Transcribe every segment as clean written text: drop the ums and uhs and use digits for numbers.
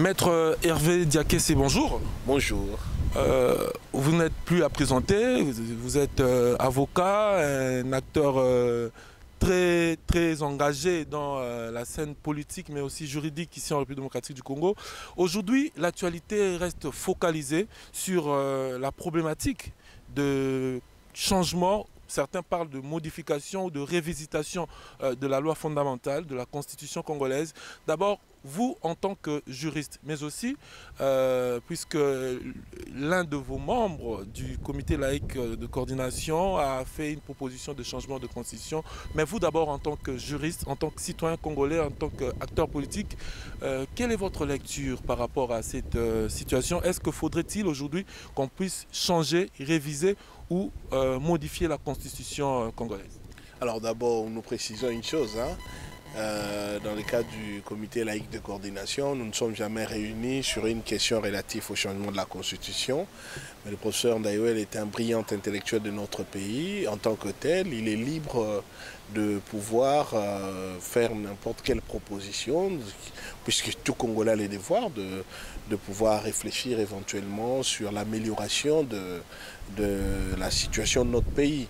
Maître Hervé Diakessé, bonjour. Bonjour. Vous n'êtes plus à présenter, vous êtes avocat, un acteur très engagé dans la scène politique mais aussi juridique ici en République démocratique du Congo. Aujourd'hui, l'actualité reste focalisée sur la problématique de changement. Certains parlent de modification ou de révisitation de la loi fondamentale, de la Constitution congolaise. D'abord, vous, en tant que juriste, mais aussi, puisque l'un de vos membres du comité laïque de coordination a fait une proposition de changement de constitution, mais vous d'abord, en tant que juriste, en tant que citoyen congolais, en tant qu'acteur politique, quelle est votre lecture par rapport à cette situation? Est-ce que faudrait-il aujourd'hui qu'on puisse changer, réviser ou modifier la constitution congolaise? Alors d'abord, nous précisons une chose. Dans le cadre du comité laïque de coordination, nous ne sommes jamais réunis sur une question relative au changement de la Constitution. Mais le professeur Ndayouel est un brillant intellectuel de notre pays. En tant que tel, il est libre de pouvoir faire n'importe quelle proposition, puisque tout Congolais a le devoir de pouvoir réfléchir éventuellement sur l'amélioration de la situation de notre pays.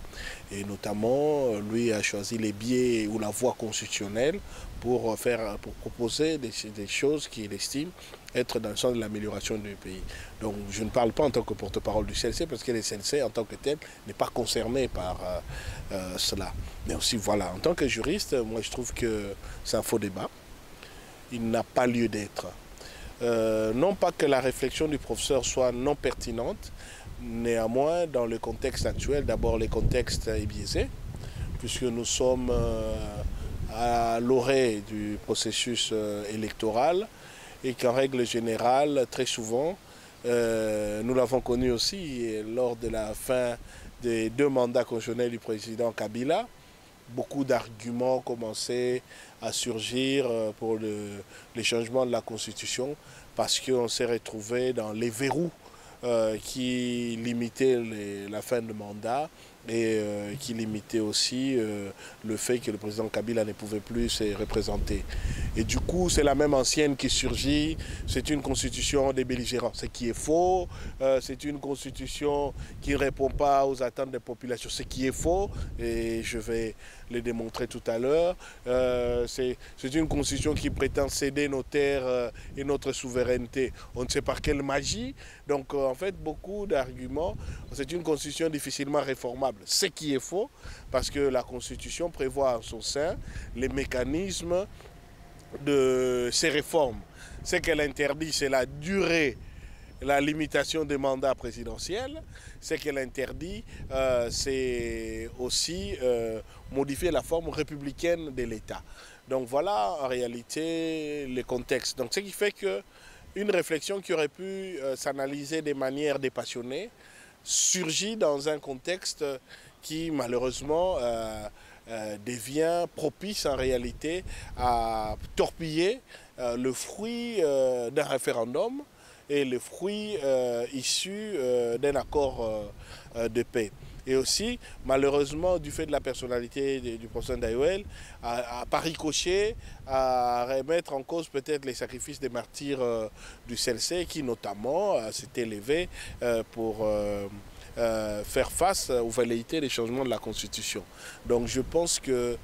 Et notamment, lui a choisi les biais ou la voie constitutionnelle pour proposer des choses qu'il estime être dans le sens de l'amélioration du pays. Donc je ne parle pas en tant que porte-parole du CLC, parce que le CLC en tant que tel n'est pas concerné par cela. Mais aussi voilà, en tant que juriste, moi je trouve que c'est un faux débat. Il n'a pas lieu d'être. Non pas que la réflexion du professeur soit non pertinente, néanmoins dans le contexte actuel, d'abord le contexte est biaisé, puisque nous sommes à l'orée du processus électoral et qu'en règle générale, très souvent, nous l'avons connu aussi lors de la fin des 2 mandats constitutionnels du président Kabila, beaucoup d'arguments commençaient à surgir pour le changement de la Constitution parce qu'on s'est retrouvé dans les verrous qui limitaient la fin de mandat et qui limitait aussi le fait que le président Kabila ne pouvait plus se représenter. Et du coup, c'est la même ancienne qui surgit, c'est une constitution des belligérants, ce qui est faux, c'est une constitution qui ne répond pas aux attentes des populations, ce qui est faux, et je vais le démontrer tout à l'heure. C'est une constitution qui prétend céder nos terres et notre souveraineté, on ne sait par quelle magie, donc en fait beaucoup d'arguments, c'est une constitution difficilement réformable. Ce qui est faux, parce que la Constitution prévoit en son sein les mécanismes de ces réformes. Ce qu'elle interdit, c'est la durée, la limitation des mandats présidentiels. Ce qu'elle interdit, c'est aussi modifier la forme républicaine de l'État. Donc voilà en réalité le contexte. Donc ce qui fait qu'une réflexion qui aurait pu s'analyser de manière dépassionnée surgit dans un contexte qui malheureusement devient propice en réalité à torpiller le fruit d'un référendum et le fruit issu d'un accord de paix. Et aussi, malheureusement, du fait de la personnalité du professeur Ndayouel, par ricochet, à remettre en cause peut-être les sacrifices des martyrs du CLC qui notamment s'étaient levés pour faire face aux velléités des changements de la Constitution. Donc je pense que,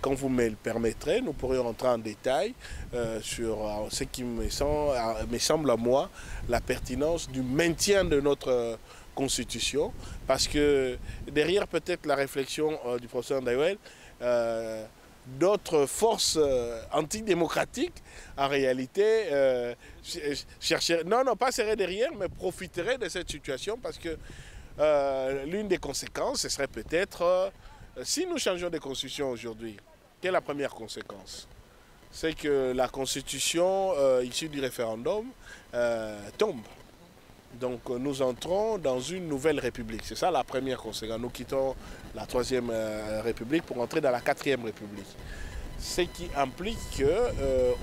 quand vous me le permettrez, nous pourrions entrer en détail sur ce qui me semble à moi la pertinence du maintien de notre Constitution, parce que derrière peut-être la réflexion du professeur Ndayouel, d'autres forces antidémocratiques, en réalité, chercheraient, non, pas seraient derrière, mais profiteraient de cette situation, parce que l'une des conséquences, ce serait peut-être, si nous changeons de constitution aujourd'hui, quelle est la première conséquence? C'est que la constitution issue du référendum tombe. Donc nous entrons dans une nouvelle république. C'est ça la première conséquence. Nous quittons la 3e république pour entrer dans la 4e république. Ce qui implique que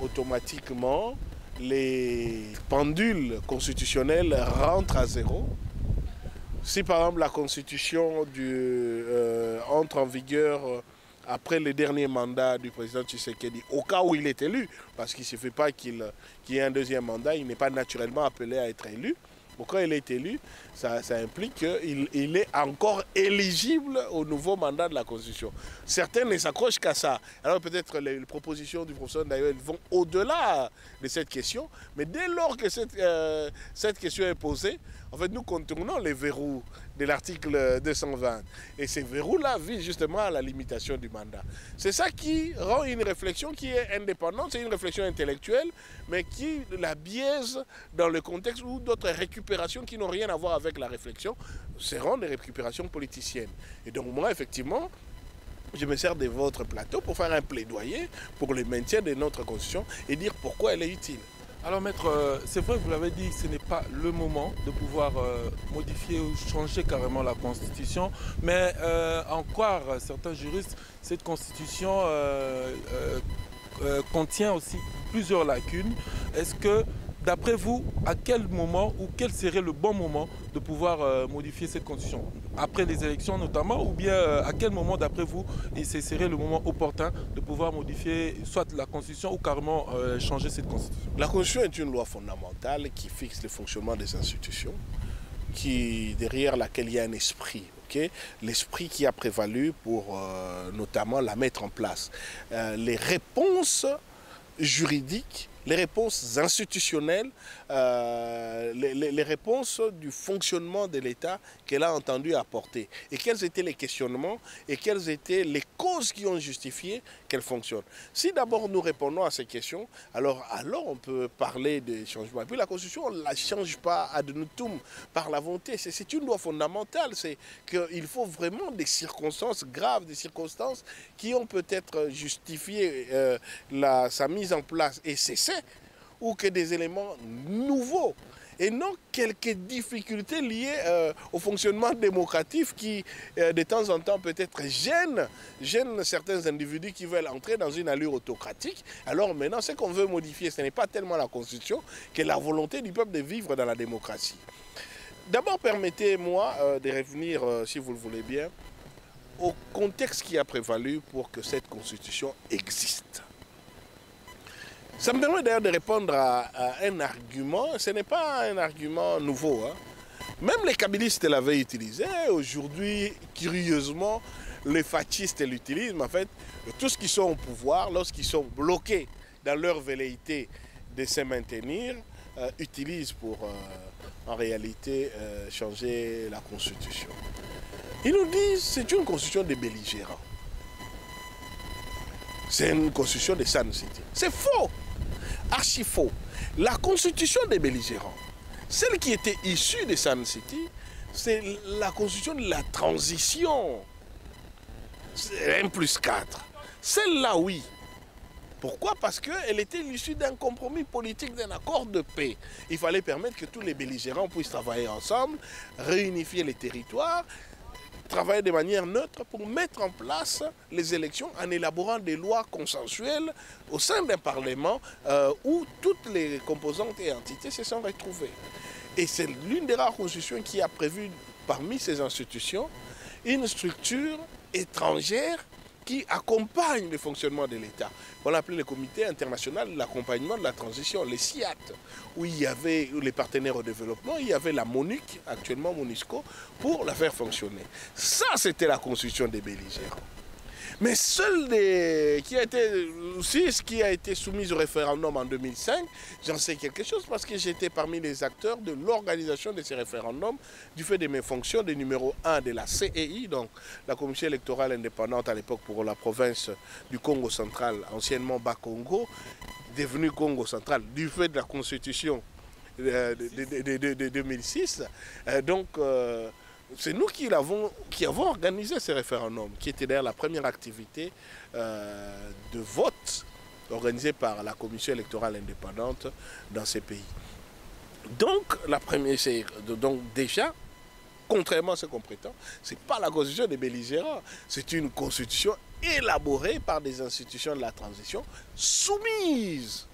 automatiquement les pendules constitutionnelles rentrent à zéro. Si par exemple la constitution entre en vigueur après le dernier mandat du président Tshisekedi, au cas où il est élu, parce qu'il ne suffit pas qu'il y ait un deuxième mandat, il n'est pas naturellement appelé à être élu. Bon, quand il est élu, ça implique qu'il est encore éligible au nouveau mandat de la Constitution. Certains ne s'accrochent qu'à ça. Alors peut-être les propositions du professeur d'ailleurs vont au-delà de cette question, mais dès lors que cette question est posée, en fait, nous contournons les verrous de l'article 220. Et ces verrous-là visent justement à la limitation du mandat. C'est ça qui rend une réflexion qui est indépendante, c'est une réflexion intellectuelle, mais qui la biaise dans le contexte où d'autres récupérations qui n'ont rien à voir avec la réflexion seront des récupérations politiciennes. Et donc moi, effectivement, je me sers de votre plateau pour faire un plaidoyer pour le maintien de notre Constitution et dire pourquoi elle est utile. Alors maître, c'est vrai que vous l'avez dit, ce n'est pas le moment de pouvoir modifier ou changer carrément la Constitution, mais en croire certains juristes, cette Constitution contient aussi plusieurs lacunes. Est-ce que, d'après vous, à quel moment ou quel serait le bon moment de pouvoir modifier cette Constitution? Après les élections notamment, ou bien à quel moment, d'après vous, ce serait le moment opportun de pouvoir modifier soit la Constitution ou carrément changer cette Constitution? La Constitution est une loi fondamentale qui fixe le fonctionnement des institutions, derrière laquelle il y a un esprit. L'esprit qui a prévalu pour notamment la mettre en place. Les réponses juridiques, les réponses institutionnelles, les réponses du fonctionnement de l'État qu'elle a entendu apporter. Et quels étaient les questionnements et quelles étaient les causes qui ont justifié qu'elle fonctionne. Si d'abord nous répondons à ces questions, alors on peut parler de changement. Et puis la Constitution, on ne la change pas ad nutum par la volonté. C'est une loi fondamentale. C'est qu'il faut vraiment des circonstances graves, des circonstances qui ont peut-être justifié sa mise en place. Et c'est ou que des éléments nouveaux et non quelques difficultés liées au fonctionnement démocratique qui, de temps en temps, peut-être gênent certains individus qui veulent entrer dans une allure autocratique. Alors maintenant, ce qu'on veut modifier, ce n'est pas tellement la Constitution que la volonté du peuple de vivre dans la démocratie. D'abord, permettez-moi de revenir, si vous le voulez bien, au contexte qui a prévalu pour que cette Constitution existe. Ça me permet d'ailleurs de répondre à un argument, ce n'est pas un argument nouveau. Même les kabylistes l'avaient utilisé, aujourd'hui, curieusement, les fascistes l'utilisent, mais en fait, tous qui sont au pouvoir, lorsqu'ils sont bloqués dans leur velléité de se maintenir, utilisent pour, en réalité, changer la Constitution. Ils nous disent que c'est une Constitution des belligérants. C'est une Constitution des Sun City. C'est faux! Archi faux. La Constitution des belligérants, celle qui était issue de Sun City, c'est la Constitution de la transition. C'est 1+4. Celle-là, oui. Pourquoi? Parce qu'elle était l'issue d'un compromis politique, d'un accord de paix. Il fallait permettre que tous les belligérants puissent travailler ensemble, réunifier les territoires, travailler de manière neutre pour mettre en place les élections en élaborant des lois consensuelles au sein d'un Parlement où toutes les composantes et entités se sont retrouvées. Et c'est l'une des rares constitutions qui a prévu parmi ces institutions une structure étrangère qui accompagne le fonctionnement de l'État. On appelait le Comité international de l'accompagnement de la transition, les CIAT, où il y avait les partenaires au développement, il y avait la MONUC, actuellement MONUSCO, pour la faire fonctionner. Ça, c'était la constitution des belligérants. Mais seul qui a été soumis au référendum en 2005, j'en sais quelque chose parce que j'étais parmi les acteurs de l'organisation de ces référendums du fait de mes fonctions de numéro 1 de la CEI, donc la Commission électorale indépendante à l'époque pour la province du Congo central, anciennement Bas-Congo, devenu Congo central, du fait de la constitution de 2006. C'est nous qui avons organisé ces référendums, qui était d'ailleurs la première activité de vote organisée par la Commission électorale indépendante dans ces pays. Donc, déjà, contrairement à ce qu'on prétend, ce n'est pas la constitution des belligérants, c'est une constitution élaborée par des institutions de la transition soumises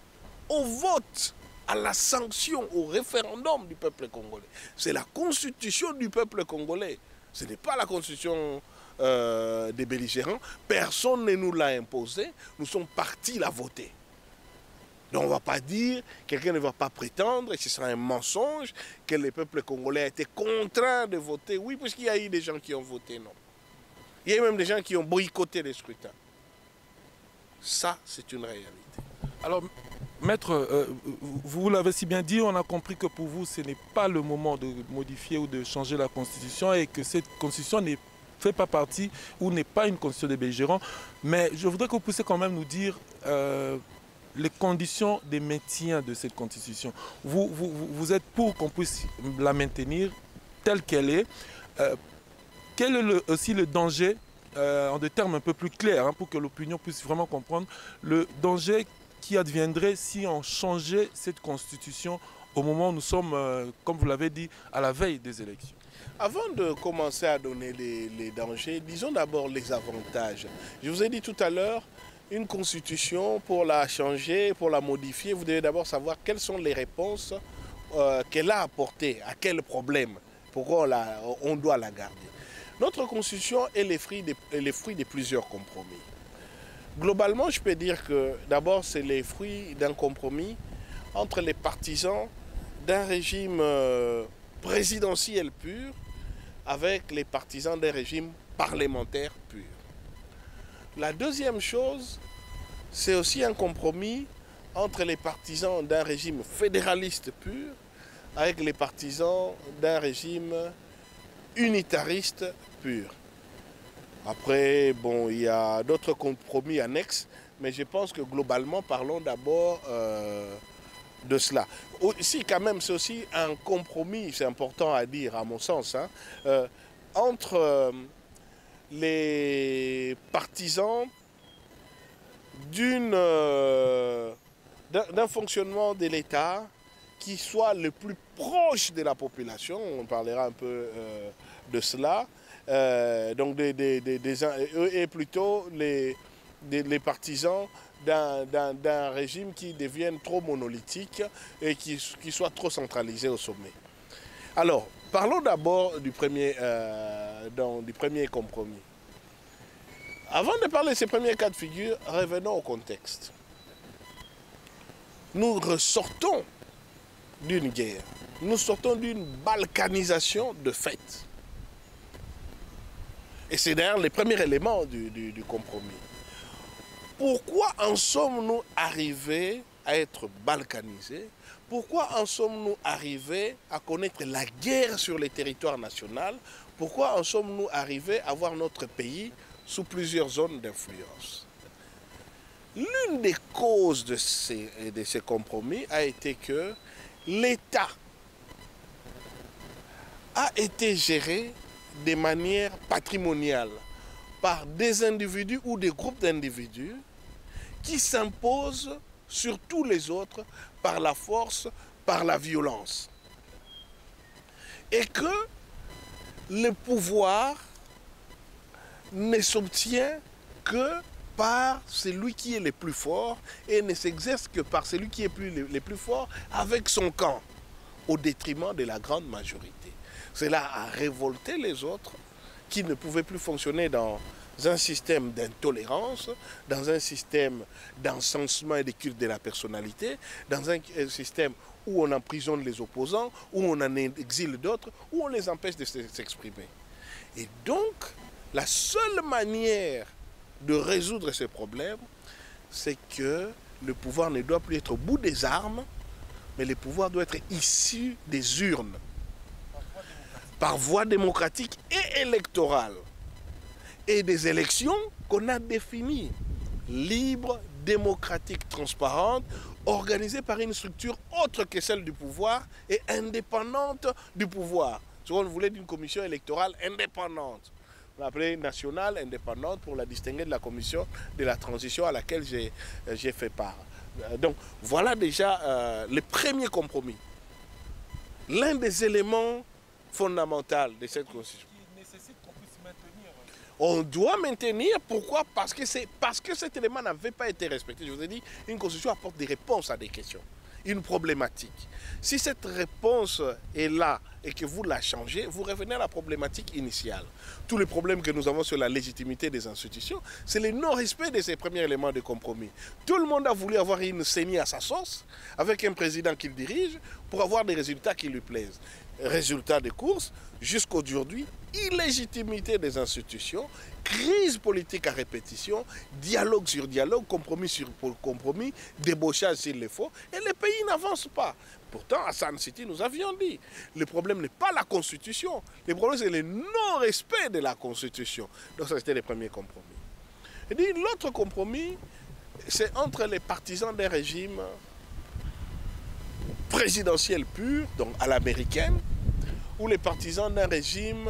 au vote, à la sanction, au référendum du peuple congolais. C'est la constitution du peuple congolais. Ce n'est pas la constitution des belligérants. Personne ne nous l'a imposé. Nous sommes partis la voter. Donc on ne va pas dire, quelqu'un ne va pas prétendre, et ce sera un mensonge, que le peuple congolais a été contraint de voter. Oui, parce qu'il y a eu des gens qui ont voté, non. Il y a eu même des gens qui ont boycotté les scrutins. Ça, c'est une réalité. Alors, maître, vous l'avez si bien dit, on a compris que pour vous, ce n'est pas le moment de modifier ou de changer la Constitution et que cette Constitution ne fait pas partie ou n'est pas une Constitution des belligérants. Mais je voudrais que vous puissiez quand même nous dire les conditions de maintien de cette Constitution. Vous êtes pour qu'on puisse la maintenir telle qu'elle est. Quel est aussi le danger, en des termes un peu plus clairs, hein, pour que l'opinion puisse vraiment comprendre, le danger qui adviendrait si on changeait cette Constitution au moment où nous sommes, comme vous l'avez dit, à la veille des élections? Avant de commencer à donner les dangers, disons d'abord les avantages. Je vous ai dit tout à l'heure, une constitution, pour la changer, pour la modifier, vous devez d'abord savoir quelles sont les réponses qu'elle a apportées, à quel problème, pourquoi on doit la garder. Notre constitution est les fruits de plusieurs compromis. Globalement, je peux dire que d'abord, c'est les fruits d'un compromis entre les partisans d'un régime présidentiel pur avec les partisans d'un régime parlementaire pur. La deuxième chose, c'est aussi un compromis entre les partisans d'un régime fédéraliste pur avec les partisans d'un régime unitariste pur. Après, bon, il y a d'autres compromis annexes, mais je pense que globalement, parlons d'abord de cela. Aussi, quand même, c'est aussi un compromis, c'est important à dire à mon sens, hein, entre les partisans d'un fonctionnement de l'État qui soit le plus proche de la population, on parlera un peu de cela, donc et plutôt les partisans d'un régime qui devienne trop monolithique et qui soit trop centralisé au sommet. Alors, parlons d'abord du premier compromis. Avant de parler de ces premiers cas de figure, revenons au contexte. Nous ressortons d'une guerre, nous sortons d'une balkanisation de fait. Et c'est d'ailleurs les premiers éléments du compromis. Pourquoi en sommes-nous arrivés à être balkanisés? Pourquoi en sommes-nous arrivés à connaître la guerre sur les territoires nationaux? Pourquoi en sommes-nous arrivés à voir notre pays sous plusieurs zones d'influence? L'une des causes de ces compromis a été que l'État a été géré de manière patrimoniale par des individus ou des groupes d'individus qui s'imposent sur tous les autres par la force, par la violence. Et que le pouvoir ne s'obtient que par celui qui est le plus fort et ne s'exerce que par celui qui est le plus fort avec son camp, au détriment de la grande majorité. Cela a révolté les autres qui ne pouvaient plus fonctionner dans un système d'intolérance, dans un système d'encensement et de culte de la personnalité, dans un système où on emprisonne les opposants, où on en exile d'autres, où on les empêche de s'exprimer. Et donc, la seule manière de résoudre ces problèmes, c'est que le pouvoir ne doit plus être au bout des armes, mais le pouvoir doit être issu des urnes, par voie démocratique et électorale, et des élections qu'on a définies, libres, démocratiques, transparentes, organisées par une structure autre que celle du pouvoir et indépendante du pouvoir. Ce qu'on voulait d'une commission électorale indépendante. On l'appelait nationale indépendante pour la distinguer de la commission de la transition à laquelle j'ai fait part. Donc voilà déjà le premier compromis. L'un des éléments fondamentaux de cette constitution. Qui nécessite qu'on puisse maintenir. On doit maintenir, pourquoi? Parce que cet élément n'avait pas été respecté. Je vous ai dit, une constitution apporte des réponses à des questions. une problématique. Si cette réponse est là et que vous la changez, vous revenez à la problématique initiale. Tous les problèmes que nous avons sur la légitimité des institutions, c'est le non-respect de ces premiers éléments de compromis. Tout le monde a voulu avoir une CENI à sa sauce, avec un président qu'il dirige, pour avoir des résultats qui lui plaisent. Résultat des courses, jusqu'aujourd'hui, illégitimité des institutions, crise politique à répétition, dialogue sur dialogue, compromis sur compromis, débauchage s'il le faut, et le pays n'avance pas. Pourtant, à Sun City, nous avions dit, le problème n'est pas la Constitution, le problème c'est le non-respect de la Constitution. Donc ça, c'était le premier compromis. Et l'autre compromis, c'est entre les partisans d'un régime présidentiel pur, donc à l'américaine, ou les partisans d'un régime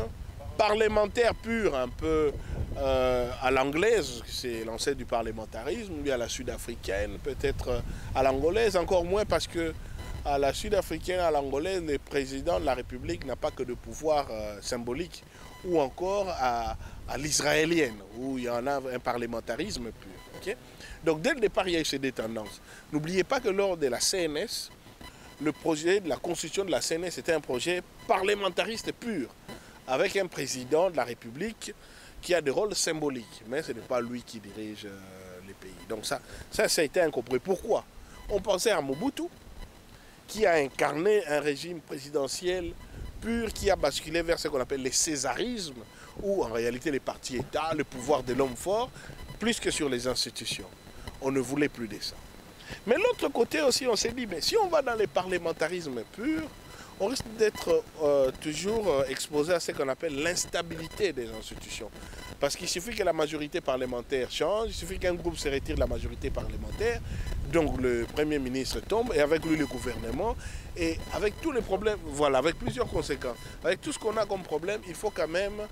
parlementaire pur, un peu à l'anglaise, c'est l'ancêtre du parlementarisme, ou à la sud-africaine, peut-être à l'angolaise, encore moins parce que à la sud-africaine, à l'angolaise, le président de la République n'a pas que de pouvoir symbolique, ou encore à l'israélienne, où il y en a un parlementarisme pur. Okay? Donc dès le départ, il y a eu ces deux tendances. N'oubliez pas que lors de la CNS, le projet de la constitution de la CNS était un projet parlementariste pur, avec un président de la République qui a des rôles symboliques, mais ce n'est pas lui qui dirige les pays. Donc ça a été incompris. Pourquoi? On pensait à Mobutu, qui a incarné un régime présidentiel pur, qui a basculé vers ce qu'on appelle les césarismes, où en réalité les partis États, le pouvoir de l'homme fort, plus que sur les institutions. On ne voulait plus de ça. Mais l'autre côté aussi, on s'est dit, mais si on va dans les parlementarismes purs, on risque d'être toujours exposé à ce qu'on appelle l'instabilité des institutions. Parce qu'il suffit que la majorité parlementaire change, il suffit qu'un groupe se retire de la majorité parlementaire, donc le Premier ministre tombe, et avec lui le gouvernement, et avec tous les problèmes, voilà, avec plusieurs conséquences. Avec tout ce qu'on a comme problème, il faut quand même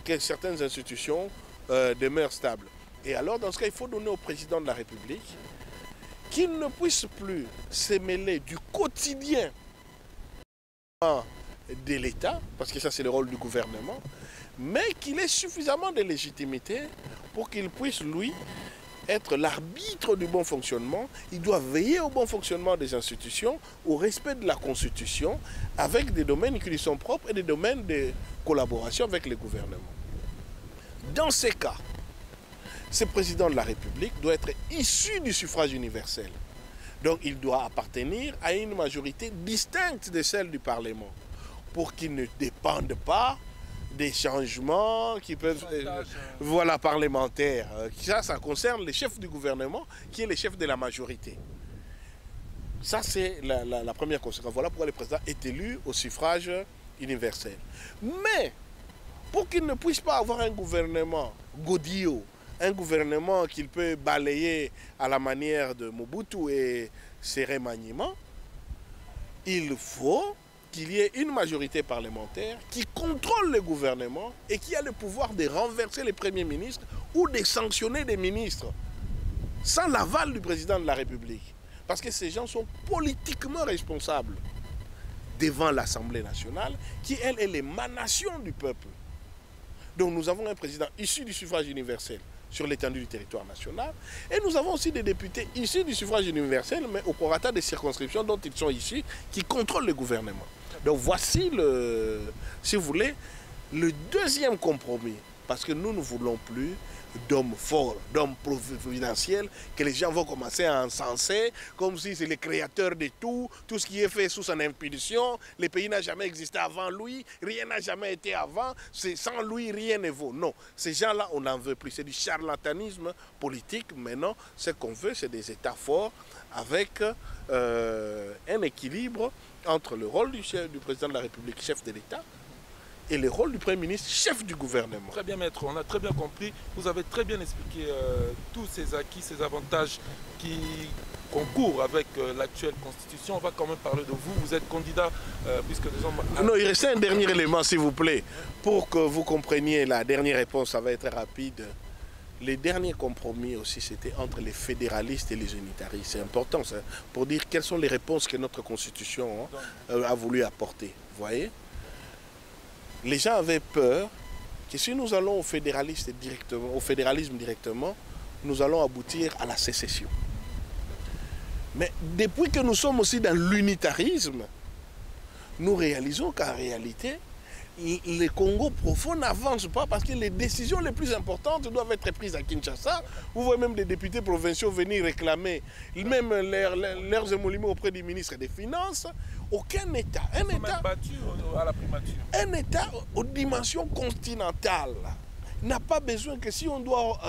que certaines institutions demeurent stables. Et alors, dans ce cas, il faut donner au président de la République qu'il ne puisse plus se mêler du quotidien de l'État, parce que ça c'est le rôle du gouvernement, mais qu'il ait suffisamment de légitimité pour qu'il puisse, lui, être l'arbitre du bon fonctionnement. Il doit veiller au bon fonctionnement des institutions, au respect de la Constitution, avec des domaines qui lui sont propres et des domaines de collaboration avec le gouvernement. Dans ces cas, ce président de la République doit être issu du suffrage universel. Donc il doit appartenir à une majorité distincte de celle du Parlement, pour qu'il ne dépende pas des changements qui peuvent voilà, parlementaires. Ça concerne le chef du gouvernement, qui est le chef de la majorité. Ça, c'est la première conséquence. Voilà pourquoi le président est élu au suffrage universel. Mais, pour qu'il ne puisse pas avoir un gouvernement godillot, un gouvernement qu'il peut balayer à la manière de Mobutu et ses remaniements, il faut qu'il y ait une majorité parlementaire qui contrôle le gouvernement et qui a le pouvoir de renverser les premiers ministres ou de sanctionner des ministres sans l'aval du président de la République. Parce que ces gens sont politiquement responsables devant l'Assemblée nationale qui, elle, est l'émanation du peuple. Donc nous avons un président issu du suffrage universel sur l'étendue du territoire national. Et nous avons aussi des députés issus du suffrage universel, mais au prorata des circonscriptions dont ils sont issus, qui contrôlent le gouvernement. Donc voici, si vous voulez, le deuxième compromis. Parce que nous ne voulons plus d'hommes forts, d'hommes providentiels, que les gens vont commencer à encenser, comme si c'est le créateur de tout ce qui est fait sous son impulsion, le pays n'a jamais existé avant lui, rien n'a jamais été avant, sans lui rien ne vaut. Non, ces gens-là, on n'en veut plus, c'est du charlatanisme politique. Maintenant, ce qu'on veut, c'est des États forts, avec un équilibre entre le rôle du président de la République, chef de l'État, et le rôle du Premier ministre, chef du gouvernement. Très bien, maître, on a très bien compris. Vous avez très bien expliqué tous ces acquis, ces avantages qui concourent avec l'actuelle constitution. On va quand même parler de vous. Vous êtes candidat, puisque les hommes... Non, il reste un dernier élément, s'il vous plaît, pour que vous compreniez la dernière réponse, ça va être rapide. Les derniers compromis aussi, c'était entre les fédéralistes et les unitaristes. C'est important, ça, pour dire quelles sont les réponses que notre constitution a voulu apporter. Vous voyez ? Les gens avaient peur que si nous allons au fédéralisme directement, nous allons aboutir à la sécession. Mais depuis que nous sommes aussi dans l'unitarisme, nous réalisons qu'en réalité, le Congo profond n'avance pas parce que les décisions les plus importantes doivent être prises à Kinshasa. Vous voyez même des députés provinciaux venir réclamer même leurs émoluments auprès du ministre des Finances. Aucun État, un État aux dimensions continentales n'a pas besoin que si on doit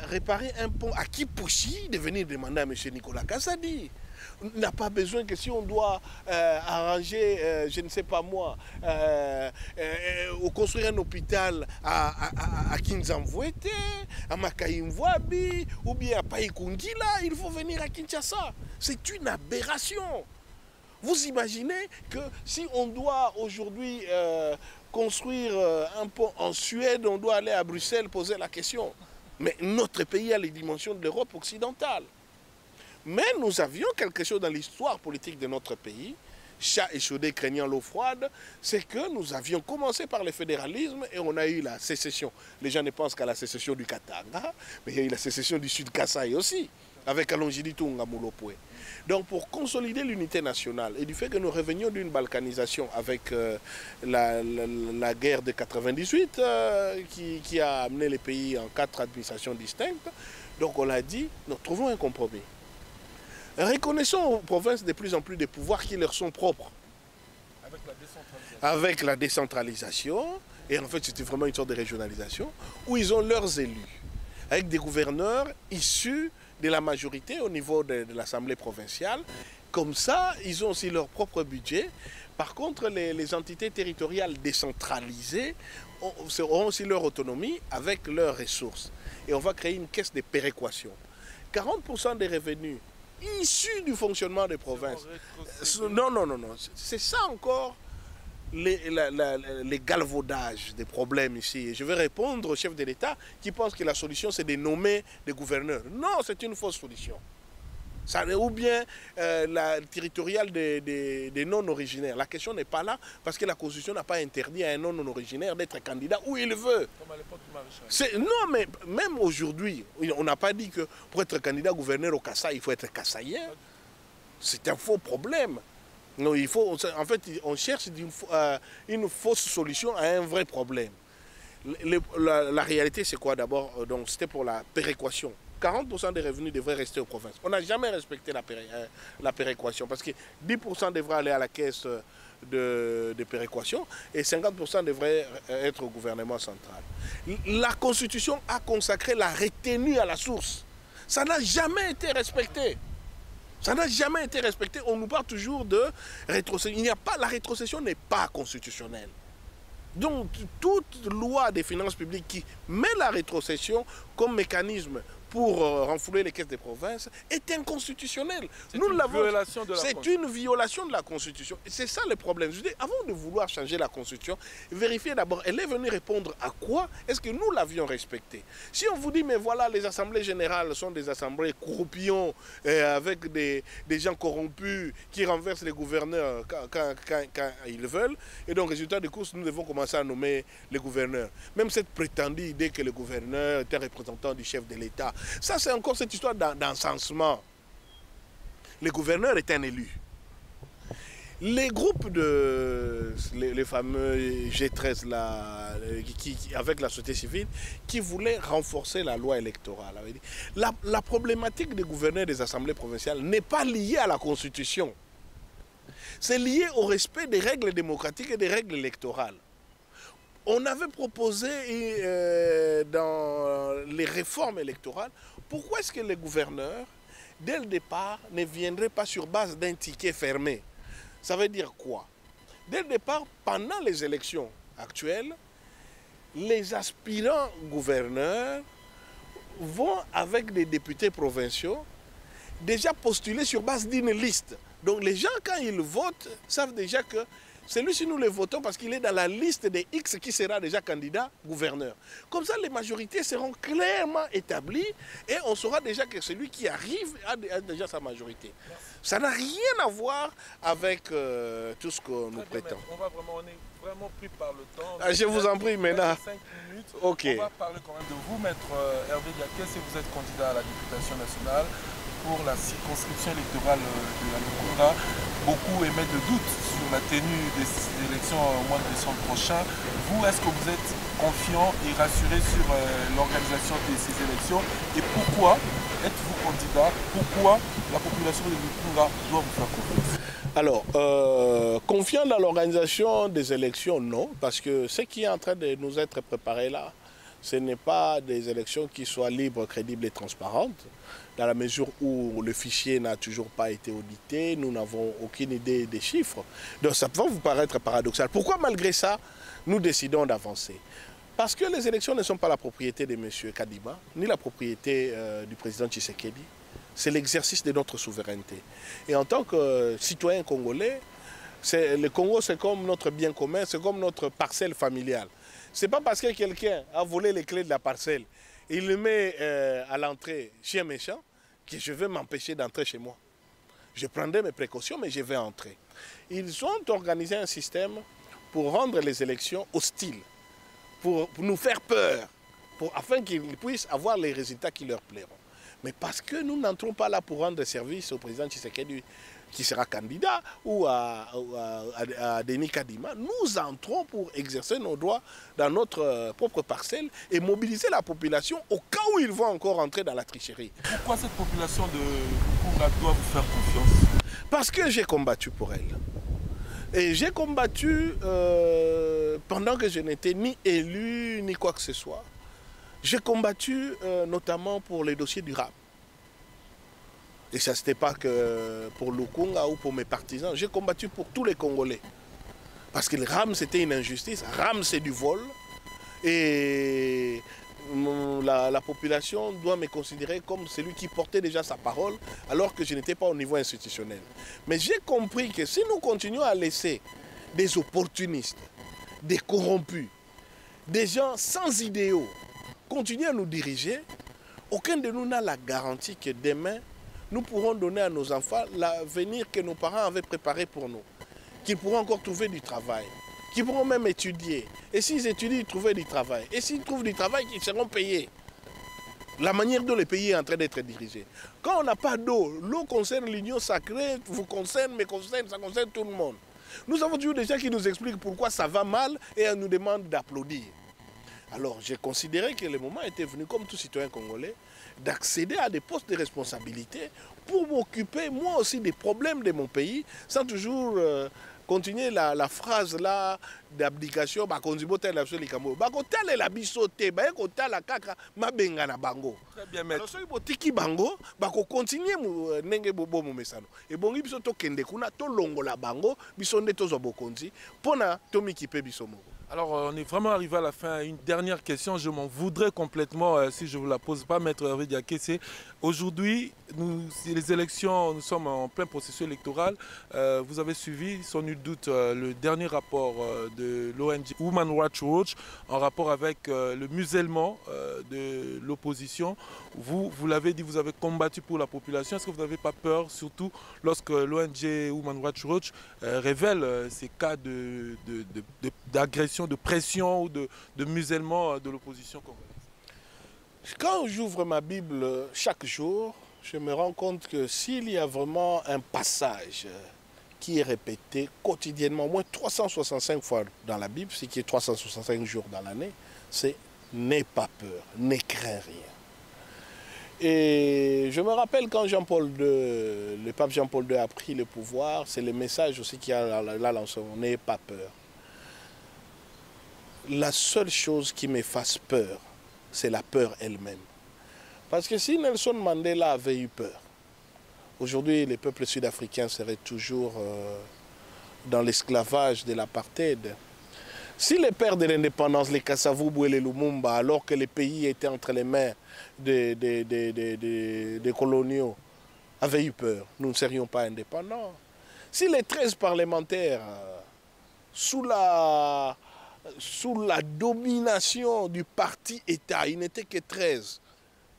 réparer un pont à Kipushi, de venir demander à M. Nicolas Kazadi. N'a pas besoin que si on doit arranger, je ne sais pas moi, ou construire un hôpital à Kinzamvouete, à Makaïmvouabi, ou bien à Païkungila, il faut venir à Kinshasa. C'est une aberration. Vous imaginez que si on doit aujourd'hui construire un pont en Suède, on doit aller à Bruxelles poser la question. Mais notre pays a les dimensions de l'Europe occidentale. Mais nous avions quelque chose dans l'histoire politique de notre pays, chat échaudé craignant l'eau froide, c'est que nous avions commencé par le fédéralisme et on a eu la sécession. Les gens ne pensent qu'à la sécession du Katanga, mais il y a eu la sécession du Sud Kasaï aussi, avec Alongidi Tunga Mulopwe. Donc pour consolider l'unité nationale et du fait que nous revenions d'une balkanisation avec la guerre de 98 qui a amené les pays en 4 administrations distinctes, donc on a dit, nous trouvons un compromis. Reconnaissons aux provinces de plus en plus des pouvoirs qui leur sont propres. Avec la décentralisation, et en fait c'était vraiment une sorte de régionalisation, où ils ont leurs élus, avec des gouverneurs issus de la majorité au niveau de l'Assemblée provinciale. Comme ça, ils ont aussi leur propre budget. Par contre, les entités territoriales décentralisées auront aussi leur autonomie avec leurs ressources. Et on va créer une caisse de péréquation. 40% des revenus issus du fonctionnement des provinces. Non. C'est ça encore les galvaudages des problèmes ici. Et je vais répondre au chef de l'État qui pense que la solution c'est de nommer des gouverneurs. Non, c'est une fausse solution. Ça, ou bien la territoriale des non-originaires. La question n'est pas là parce que la Constitution n'a pas interdit à un non-originaire d'être candidat où il veut. Comme à l'époque du maréchal. Non, mais même aujourd'hui, on n'a pas dit que pour être candidat gouverneur au Kasaï, il faut être kassaïen. C'est un faux problème. Non, il faut, en fait, on cherche une fausse solution à un vrai problème. La réalité, c'est quoi d'abord? C'était pour la péréquation. 40% des revenus devraient rester aux provinces. On n'a jamais respecté la péréquation parce que 10% devraient aller à la caisse de péréquation et 50% devraient être au gouvernement central. La Constitution a consacré la retenue à la source. Ça n'a jamais été respecté. Ça n'a jamais été respecté. On nous parle toujours de rétrocession. La rétrocession n'est pas constitutionnelle. Donc, toute loi des finances publiques qui met la rétrocession comme mécanisme pour renflouer les caisses des provinces est inconstitutionnelle. C'est une violation de la Constitution. C'est ça le problème. Je dis, avant de vouloir changer la Constitution, vérifiez d'abord, elle est venue répondre à quoi? Est-ce que nous l'avions respectée? Si on vous dit, mais voilà, les assemblées générales sont des assemblées corruptions, avec des gens corrompus qui renversent les gouverneurs quand ils veulent, et donc, résultat de course, nous devons commencer à nommer les gouverneurs. Même cette prétendue idée que le gouverneur est un représentant du chef de l'État, ça, c'est encore cette histoire d'encensement. Le gouverneur est un élu. Les groupes les fameux G13 là, avec la société civile, qui voulaient renforcer la loi électorale. La problématique des gouverneurs des assemblées provinciales n'est pas liée à la Constitution. C'est lié au respect des règles démocratiques et des règles électorales. On avait proposé dans les réformes électorales, pourquoi est-ce que les gouverneurs, dès le départ, ne viendraient pas sur base d'un ticket fermé? Ça veut dire quoi? Dès le départ, pendant les élections actuelles, les aspirants gouverneurs vont avec des députés provinciaux déjà postuler sur base d'une liste. Donc les gens, quand ils votent, savent déjà que celui-ci, nous le votons parce qu'il est dans la liste des X qui sera déjà candidat gouverneur. Comme ça, les majorités seront clairement établies et on saura déjà que celui qui arrive a déjà sa majorité. Merci. Ça n'a rien à voir avec tout ce que nous prétendons. On est vraiment pris par le temps. Je vous en prie, maintenant. 5 minutes. Okay. On va parler quand même de vous, maître Hervé Diaké, si vous êtes candidat à la députation nationale. pour la circonscription électorale de la Lukunga. Beaucoup émettent de doutes sur la tenue des élections au mois de décembre prochain. Vous, est-ce que vous êtes confiant et rassuré sur l'organisation de ces élections? Et pourquoi êtes-vous candidat? Pourquoi la population de Lukunga doit vous faire confiance? Alors, confiant dans l'organisation des élections, non, parce que ce qui est en train de nous être préparé là, ce n'est pas des élections qui soient libres, crédibles et transparentes, dans la mesure où le fichier n'a toujours pas été audité, nous n'avons aucune idée des chiffres. Donc ça peut vous paraître paradoxal. Pourquoi malgré ça, nous décidons d'avancer? Parce que les élections ne sont pas la propriété de M. Kadima, ni la propriété du président Tshisekedi. C'est l'exercice de notre souveraineté. Et en tant que citoyen congolais, le Congo c'est comme notre bien commun, c'est comme notre parcelle familiale. Ce n'est pas parce que quelqu'un a volé les clés de la parcelle et il le met à l'entrée chien méchant que je vais m'empêcher d'entrer chez moi. Je prendrai mes précautions, mais je vais entrer. Ils ont organisé un système pour rendre les élections hostiles, pour nous faire peur, afin qu'ils puissent avoir les résultats qui leur plairont. Mais parce que nous n'entrons pas là pour rendre service au président Tshisekedi qui sera candidat ou à Denis Kadima, nous entrons pour exercer nos droits dans notre propre parcelle et mobiliser la population au cas où ils vont encore entrer dans la tricherie. Pourquoi cette population de Lukunga doit vous faire confiance? Parce que j'ai combattu pour elle. Et j'ai combattu pendant que je n'étais ni élu ni quoi que ce soit. J'ai combattu notamment pour les dossiers du rap. Et ça, ce n'était pas que pour Lukunga ou pour mes partisans. J'ai combattu pour tous les Congolais. Parce que le RAM, c'était une injustice. RAM, c'est du vol. Et la population doit me considérer comme celui qui portait déjà sa parole, alors que je n'étais pas au niveau institutionnel. Mais j'ai compris que si nous continuons à laisser des opportunistes, des corrompus, des gens sans idéaux, continuer à nous diriger, aucun de nous n'a la garantie que demain, nous pourrons donner à nos enfants l'avenir que nos parents avaient préparé pour nous. Qu'ils pourront encore trouver du travail, qu'ils pourront même étudier. Et s'ils étudient, ils trouvent du travail. Et s'ils trouvent du travail, ils seront payés. La manière dont le pays est en train d'être dirigé. Quand on n'a pas d'eau, l'eau concerne l'union sacrée, vous concerne, me concerne, ça concerne tout le monde. Nous avons toujours des gens qui nous expliquent pourquoi ça va mal et on nous demande d'applaudir. Alors j'ai considéré que le moment était venu, comme tout citoyen congolais, d'accéder à des postes de responsabilité pour m'occuper moi aussi des problèmes de mon pays, sans toujours continuer la phrase là d'abdication. Très bien, maître. Alors, on est vraiment arrivé à la fin. Une dernière question, je m'en voudrais complètement si je ne vous la pose pas, Maître Hervé Diaké. C'est aujourd'hui, les élections, nous sommes en plein processus électoral. Vous avez suivi, sans nul doute, le dernier rapport de l'ONG Human Rights Watch en rapport avec le musellement de l'opposition. Vous l'avez dit, vous avez combattu pour la population. Est-ce que vous n'avez pas peur, surtout lorsque l'ONG Human Rights Watch révèle ces cas d'agression, de pression ou de musellement de l'opposition congolaise? Quand j'ouvre ma Bible chaque jour, je me rends compte que s'il y a vraiment un passage qui est répété quotidiennement, au moins 365 fois dans la Bible, ce qui est 365 jours dans l'année, c'est « n'aie pas peur, ne crains rien ». Et je me rappelle quand le pape Jean-Paul II a pris le pouvoir, c'est le message aussi qu'il y a là lancé, « n'aie pas peur ». La seule chose qui me fasse peur, c'est la peur elle-même. Parce que si Nelson Mandela avait eu peur, aujourd'hui les peuples sud-africains seraient toujours dans l'esclavage de l'apartheid. Si les pères de l'indépendance, les Kasavubu et les Lumumba, alors que le pays était entre les mains des coloniaux, avaient eu peur, nous ne serions pas indépendants. Si les 13 parlementaires, sous la domination du parti État, il n'était que 13,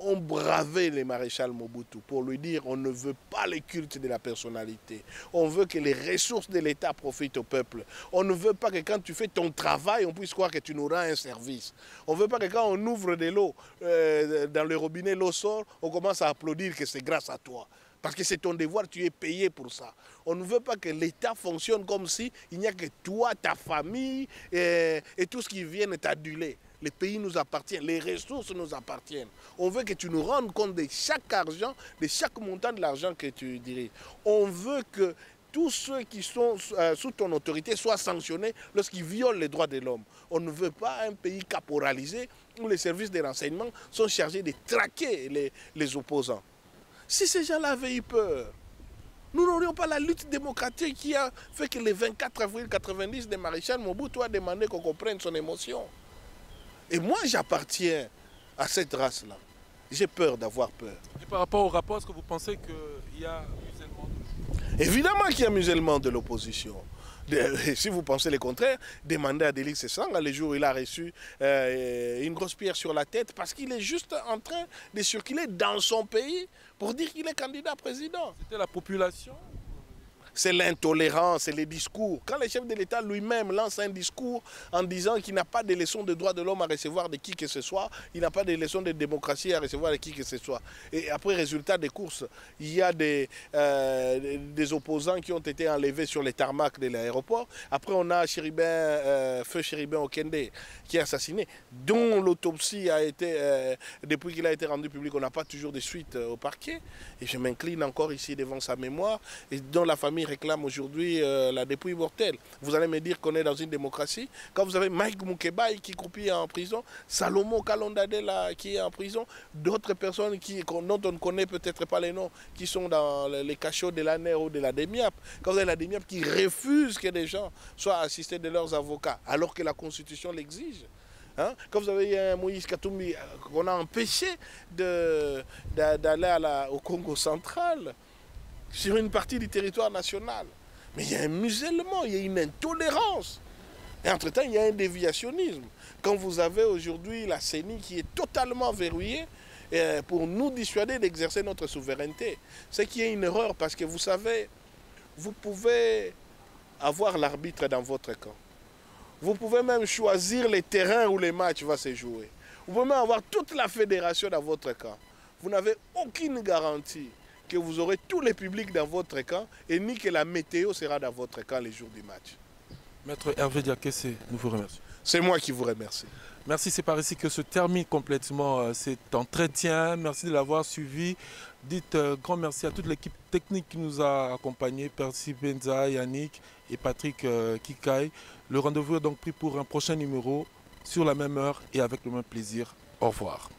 ont bravé le maréchal Mobutu pour lui dire on ne veut pas le culte de la personnalité. On veut que les ressources de l'État profitent au peuple. On ne veut pas que quand tu fais ton travail, on puisse croire que tu nous rends un service. On ne veut pas que quand on ouvre de l'eau dans le robinet, l'eau sort, on commence à applaudir que c'est grâce à toi. Parce que c'est ton devoir, tu es payé pour ça. On ne veut pas que l'État fonctionne comme si il n'y a que toi, ta famille et tout ce qui vient t'aduler. Le pays nous appartient, les ressources nous appartiennent. On veut que tu nous rendes compte de chaque argent, de chaque montant de l'argent que tu diriges. On veut que tous ceux qui sont sous ton autorité soient sanctionnés lorsqu'ils violent les droits de l'homme. On ne veut pas un pays caporalisé où les services de renseignement sont chargés de traquer les opposants. Si ces gens-là avaient eu peur, nous n'aurions pas la lutte démocratique qui a fait que le 24 avril 90, le maréchal Mobutu a demandé qu'on comprenne son émotion. Et moi, j'appartiens à cette race-là. J'ai peur d'avoir peur. Et par rapport au rapport, est-ce que vous pensez qu'il y a musellement de... Évidemment qu'il y a musellement de l'opposition. Si vous pensez le contraire, demandez à Délix Sesanga le jour où il a reçu une grosse pierre sur la tête parce qu'il est juste en train de circuler dans son pays pour dire qu'il est candidat président. C'était la population? C'est l'intolérance, c'est les discours. Quand le chef de l'État lui-même lance un discours en disant qu'il n'a pas de leçons de droits de l'homme à recevoir de qui que ce soit, il n'a pas de leçons de démocratie à recevoir de qui que ce soit. Et après, résultat des courses, il y a des opposants qui ont été enlevés sur les tarmacs de l'aéroport. Après, on a Feu Chéribin Okende qui est assassiné, dont l'autopsie a été, depuis qu'il a été rendu public, on n'a pas toujours de suite au parquet. Et je m'incline encore ici devant sa mémoire, et dont la famille réclame aujourd'hui la dépouille mortelle. Vous allez me dire qu'on est dans une démocratie. Quand vous avez Mike Mukebai qui croupit en prison, Salomon Kalondade qui est en prison, d'autres personnes dont on ne connaît peut-être pas les noms, qui sont dans les cachots de la NER ou de la DEMIAP. Quand vous avez la DEMIAP qui refuse que des gens soient assistés de leurs avocats, alors que la Constitution l'exige. Hein? Quand vous avez Moïse Katumbi qu'on a empêché d'aller au Congo central, sur une partie du territoire national. Mais il y a un musellement, il y a une intolérance. Et entre-temps, il y a un déviationnisme. Quand vous avez aujourd'hui la CENI qui est totalement verrouillée pour nous dissuader d'exercer notre souveraineté, c'est qu'il y a une erreur parce que vous savez, vous pouvez avoir l'arbitre dans votre camp. Vous pouvez même choisir les terrains où les matchs vont se jouer. Vous pouvez même avoir toute la fédération dans votre camp. Vous n'avez aucune garantie que vous aurez tous les publics dans votre camp et ni que la météo sera dans votre camp les jours du match. Maître Hervé Diakese, nous vous remercions. C'est moi qui vous remercie. Merci, c'est par ici que se termine complètement cet entretien. Merci de l'avoir suivi. Dites grand merci à toute l'équipe technique qui nous a accompagnés, Percy Benza, Yannick et Patrick Kikaï. Le rendez-vous est donc pris pour un prochain numéro sur la même heure et avec le même plaisir. Au revoir.